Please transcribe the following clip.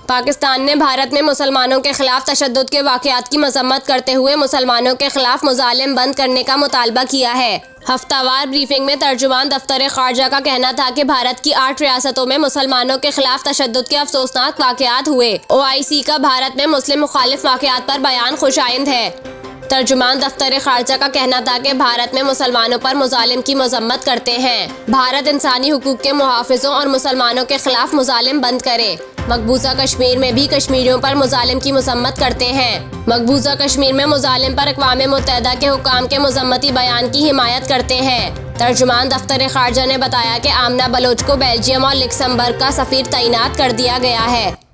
पाकिस्तान ने भारत में मुसलमानों के खिलाफ तशद्दुद के वाक़यात की मज़म्मत करते हुए मुसलमानों के खिलाफ मुज़ालिम बंद करने का मुतालबा किया है। हफ्तावार ब्रीफिंग में तर्जुमान दफ्तर ख़ारजा का कहना था कि भारत की 8 रियासतों में मुसलमानों के खिलाफ तशद्दुद के अफसोसनाक वाक़यात हुए। OIC का भारत में मुस्लिम मुखालिफ वाक़यात पर बयान खुशाइंद है। तर्जुमान दफ्तर ख़ारजा का कहना था कि भारत में मुसलमानों पर मुज़ालिम की मज़म्मत करते हैं। भारत इंसानी हुकूक के मुहाफ़िज़ों और मुसलमानों के खिलाफ मुज़ालिम बंद करे। मकबूजा कश्मीर में भी कश्मीरियों पर मुज़ालिम की मज़म्मत करते हैं। मकबूजा कश्मीर में मुज़ालिम पर अक़वाम मुत्तहिदा के हुकाम के मज़म्मती बयान की हिमायत करते हैं। तर्जुमान दफ्तर ख़ारजा ने बताया कि आमना बलोच को बेल्जियम और लक्समबर्ग का सफ़ीर तैनात कर दिया गया है।